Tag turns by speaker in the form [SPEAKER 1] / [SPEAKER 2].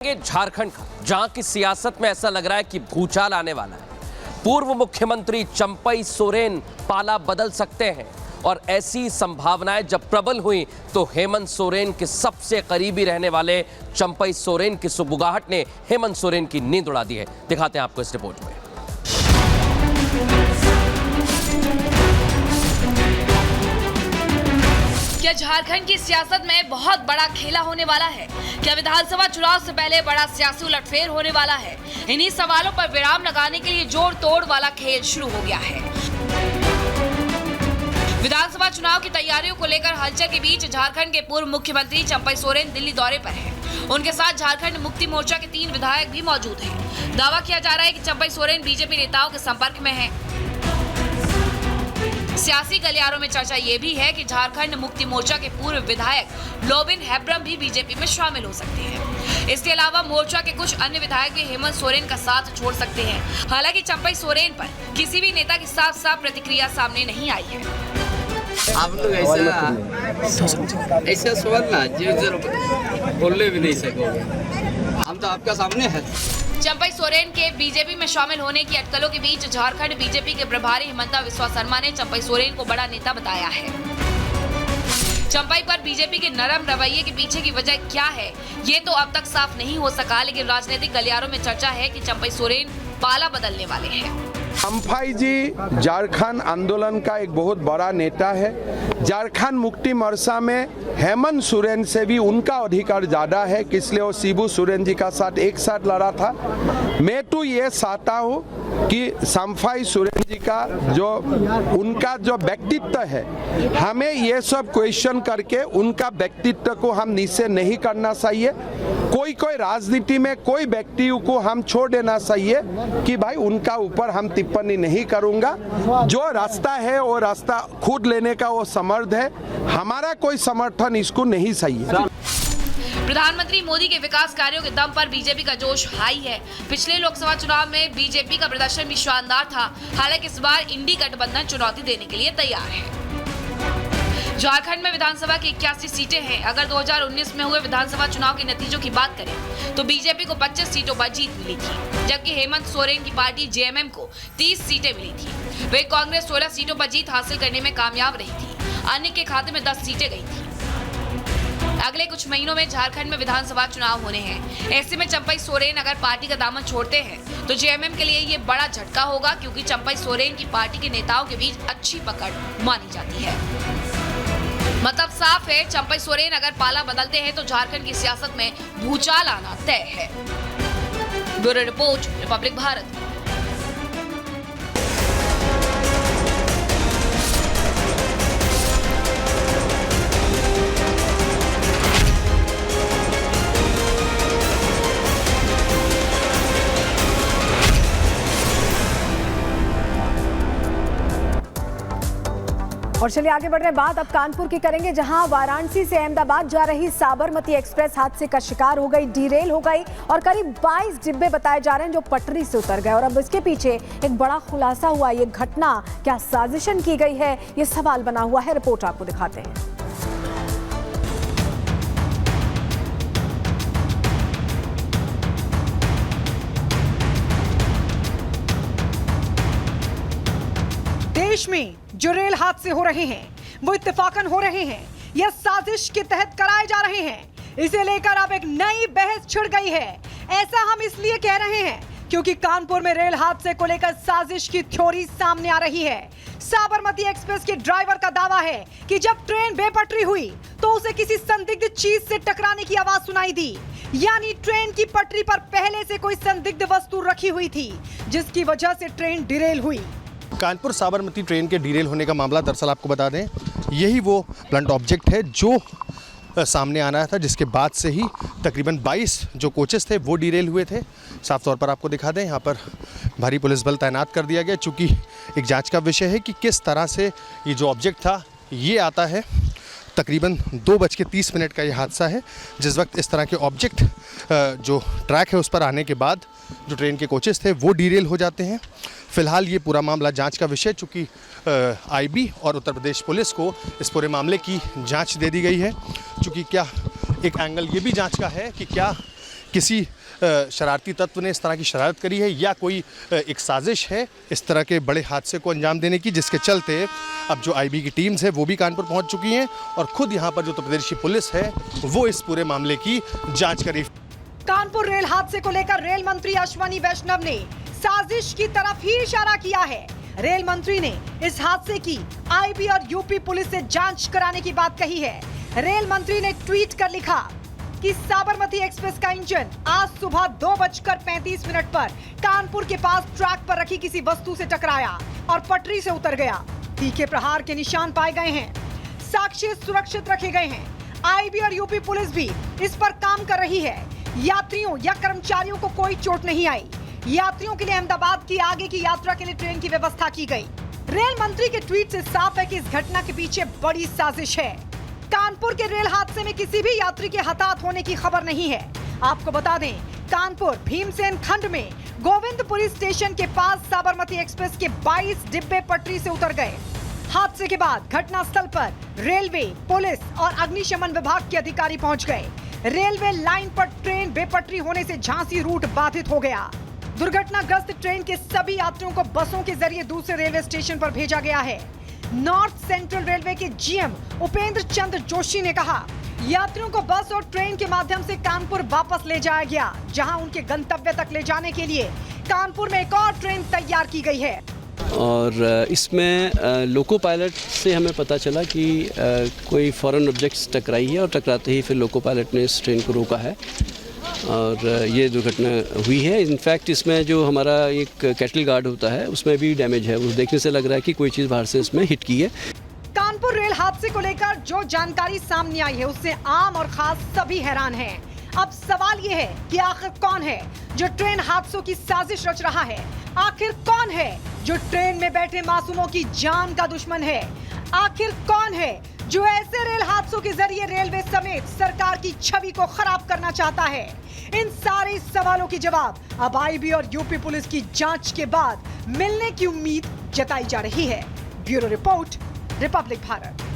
[SPEAKER 1] झारखंड का, जहां की सियासत में ऐसा लग रहा है कि भूचाल आने वाला है। पूर्व मुख्यमंत्री चंपई सोरेन पाला बदल सकते हैं और ऐसी संभावनाएं जब प्रबल हुई तो हेमंत सोरेन के सबसे करीबी रहने वाले चंपई सोरेन की सुगबुगाहट ने हेमंत सोरेन की नींद उड़ा दी है। दिखाते हैं आपको इस रिपोर्ट में।
[SPEAKER 2] क्या झारखंड की सियासत में बहुत बड़ा खेला होने वाला है? क्या विधानसभा चुनाव से पहले बड़ा सियासी उलटफेर होने वाला है? इन्हीं सवालों पर विराम लगाने के लिए जोड़ तोड़ वाला खेल शुरू हो गया है। विधानसभा चुनाव की तैयारियों को लेकर हलचल के बीच झारखंड के पूर्व मुख्यमंत्री चंपई सोरेन दिल्ली दौरे पर हैं। उनके साथ झारखंड मुक्ति मोर्चा के 3 विधायक भी मौजूद हैं। दावा किया जा रहा है कि चंपई सोरेन बीजेपी नेताओं के संपर्क में हैं। सियासी गलियारों में चर्चा ये भी है कि झारखंड मुक्ति मोर्चा के पूर्व विधायक लोबिन हेब्रम भी बीजेपी में शामिल हो सकते हैं। इसके अलावा मोर्चा के कुछ अन्य विधायक भी हेमंत सोरेन का साथ छोड़ सकते हैं। हालांकि चंपई सोरेन पर किसी भी नेता की साफ प्रतिक्रिया सामने नहीं आई है।
[SPEAKER 3] आप लोग ऐसा सवाल ना जो बोलने भी नहीं सकोगे, हम तो आपका सामने है।
[SPEAKER 2] चंपई सोरेन के बीजेपी में शामिल होने की अटकलों के बीच झारखंड बीजेपी के प्रभारी हिमंता बिस्वा शर्मा ने चंपई सोरेन को बड़ा नेता बताया है। चंपई पर बीजेपी के नरम रवैये के पीछे की वजह क्या है, ये तो अब तक साफ नहीं हो सका, लेकिन राजनीतिक गलियारों में चर्चा है कि चंपई सोरेन पाला बदलने वाले हैं।
[SPEAKER 4] चंपई जी झारखंड आंदोलन का एक बहुत बड़ा नेता है। झारखंड मुक्ति मोर्चा में हेमंत सोरेन से भी उनका अधिकार ज़्यादा है, इसलिए वो शिबू सोरेन जी का साथ एक साथ लड़ा था। मैं तो ये चाहता हूँ कि चंपई सोरेन जी का उनका जो व्यक्तित्व है, हमें ये सब क्वेश्चन करके उनका व्यक्तित्व को हम निश्चय नहीं करना चाहिए। कोई राजनीति में कोई व्यक्ति को हम छोड़ देना चाहिए कि भाई उनका ऊपर हम टिप्पणी नहीं करूंगा। जो रास्ता है वो रास्ता खुद लेने का वो समर्थ है, हमारा कोई समर्थन इसको नहीं चाहिए।
[SPEAKER 2] प्रधानमंत्री मोदी के विकास कार्यों के दम पर बीजेपी का जोश हाई है। पिछले लोकसभा चुनाव में बीजेपी का प्रदर्शन भी शानदार था। हालांकि इस बार इंडी गठबंधन चुनौती देने के लिए तैयार है। झारखंड में विधानसभा की 81 सीटें हैं। अगर 2019 में हुए विधानसभा चुनाव के नतीजों की बात करें तो बीजेपी को 25 सीटों पर जीत मिली थी, जबकि हेमंत सोरेन की पार्टी जेएमएम को 30 सीटें मिली थी। वही कांग्रेस 16 सीटों पर जीत हासिल करने में कामयाब रही थी। अन्य के खाते में 10 सीटें गई थी। अगले कुछ महीनों में झारखंड में विधानसभा चुनाव होने हैं। ऐसे में चंपई सोरेन अगर पार्टी का दामन छोड़ते हैं तो जेएमएम के लिए ये बड़ा झटका होगा, क्योंकि चंपई सोरेन की पार्टी के नेताओं के बीच अच्छी पकड़ मानी जाती है। मतलब साफ है, चंपई सोरेन अगर पाला बदलते हैं तो झारखंड की सियासत में भूचाल आना तय है। Bureau report, Republic Bharat.
[SPEAKER 5] और चलिए आगे बढ़ रहे, बात अब कानपुर की करेंगे, जहां वाराणसी से अहमदाबाद जा रही साबरमती एक्सप्रेस हादसे का शिकार हो गई, डीरेल हो गई और करीब 22 डिब्बे बताए जा रहे हैं जो पटरी से उतर गए। और अब इसके पीछे एक बड़ा खुलासा हुआ। ये घटना क्या साजिशन की गई है, ये सवाल बना हुआ है। रिपोर्ट आपको दिखाते हैं।
[SPEAKER 6] देश में जो रेल हादसे हो रहे हैं वो इत्तेफाकन हो रहे हैं या साजिश के तहत कराए जा रहे हैं, इसे लेकर अब एक नई बहस छिड़ गई है। ऐसा हम इसलिए कह रहे हैं क्योंकि कानपुर में रेल हादसे को लेकर साजिश की थ्योरी सामने आ रही है। साबरमती एक्सप्रेस के ड्राइवर का दावा है कि जब ट्रेन बेपटरी हुई तो उसे किसी संदिग्ध चीज से टकराने की आवाज सुनाई दी, यानी ट्रेन की पटरी पर पहले से कोई संदिग्ध वस्तु रखी हुई थी, जिसकी वजह से ट्रेन डिरेल हुई।
[SPEAKER 7] कानपुर साबरमती ट्रेन के डिरेल होने का मामला, दरअसल आपको बता दें, यही वो ब्लंट ऑब्जेक्ट है जो सामने आना था, जिसके बाद से ही तकरीबन 22 जो कोचेस थे वो डिरेल हुए थे। साफ तौर पर आपको दिखा दें, यहाँ पर भारी पुलिस बल तैनात कर दिया गया, चूँकि एक जांच का विषय है कि किस तरह से ये जो ऑब्जेक्ट था ये आता है। तकरीबन 2:30 का ये हादसा है, जिस वक्त इस तरह के ऑब्जेक्ट जो ट्रैक है उस पर आने के बाद जो ट्रेन के कोचेस थे वो डिरेल हो जाते हैं। फ़िलहाल ये पूरा मामला जांच का विषय, चूँकि आईबी और उत्तर प्रदेश पुलिस को इस पूरे मामले की जांच दे दी गई है। चूँकि क्या एक एंगल ये भी जांच का है कि क्या किसी शरारती तत्व ने इस तरह की शरारत करी है या कोई एक साजिश है इस तरह के बड़े हादसे को अंजाम देने की, जिसके चलते अब जो आईबी की टीम्स है वो भी कानपुर पहुंच चुकी हैं और खुद यहां पर जो उत्तर प्रदेश की पुलिस है वो इस पूरे मामले की जांच करी।
[SPEAKER 6] कानपुर रेल हादसे को लेकर रेल मंत्री अश्वनी वैष्णव ने साजिश की तरफ ही इशारा किया है। रेल मंत्री ने इस हादसे की आईबी और यूपी पुलिस से जांच कराने की बात कही है। रेल मंत्री ने ट्वीट कर लिखा कि साबरमती एक्सप्रेस का इंजन आज सुबह 2:35 पर कानपुर के पास ट्रैक पर रखी किसी वस्तु से टकराया और पटरी से उतर गया। तीखे प्रहार के निशान पाए गए हैं, साक्ष्य सुरक्षित रखे गए हैं। आईबी और यूपी पुलिस भी इस पर काम कर रही है। यात्रियों या कर्मचारियों को कोई चोट नहीं आई। यात्रियों के लिए अहमदाबाद की आगे की यात्रा के लिए ट्रेन की व्यवस्था की गई। रेल मंत्री के ट्वीट से साफ है कि इस घटना के पीछे बड़ी साजिश है। कानपुर के रेल हादसे में किसी भी यात्री के हताहत होने की खबर नहीं है। आपको बता दें, कानपुर भीमसेन खंड में गोविंदपुरी स्टेशन के पास साबरमती एक्सप्रेस के 22 डिब्बे पटरी से उतर गए। हादसे के बाद घटनास्थल पर रेलवे, पुलिस और अग्निशमन विभाग के अधिकारी पहुंच गए। रेलवे लाइन पर ट्रेन बेपटरी होने से झांसी रूट बाधित हो गया। दुर्घटनाग्रस्त ट्रेन के सभी यात्रियों को बसों के जरिए दूसरे रेलवे स्टेशन पर भेजा गया है। नॉर्थ सेंट्रल रेलवे के जीएम उपेंद्र चंद्र जोशी ने कहा, यात्रियों को बस और ट्रेन के माध्यम से कानपुर वापस ले जाया गया, जहां उनके गंतव्य तक ले जाने के लिए कानपुर में एक और ट्रेन तैयार की गई है।
[SPEAKER 8] और इसमें लोको पायलट से हमें पता चला कि कोई फॉरेन ऑब्जेक्ट्स टकराई है और टकराते ही फिर लोको पायलट ने इस ट्रेन को रोका है और ये दुर्घटना हुई है। इनफैक्ट इसमें जो हमारा एक कैटल गार्ड होता है उसमें भी डैमेज है। उस देखने से लग रहा है कि कोई चीज़ बाहर से इसमें हिट की है।
[SPEAKER 6] कानपुर रेल हादसे को लेकर जो जानकारी सामने आई है उससे आम और खास सभी हैरान हैं। अब सवाल ये है कि आखिर कौन है जो ट्रेन हादसों की साजिश रच रहा है? आखिर कौन है जो ट्रेन में बैठे मासूमों की जान का दुश्मन है? आखिर कौन है जो ऐसे रेल हादसों के जरिए रेलवे समेत सरकार की छवि को खराब करना चाहता है? इन सारे सवालों के जवाब अब आईबी और यूपी पुलिस की जांच के बाद मिलने की उम्मीद जताई जा रही है। Bureau report, Republic Bharat.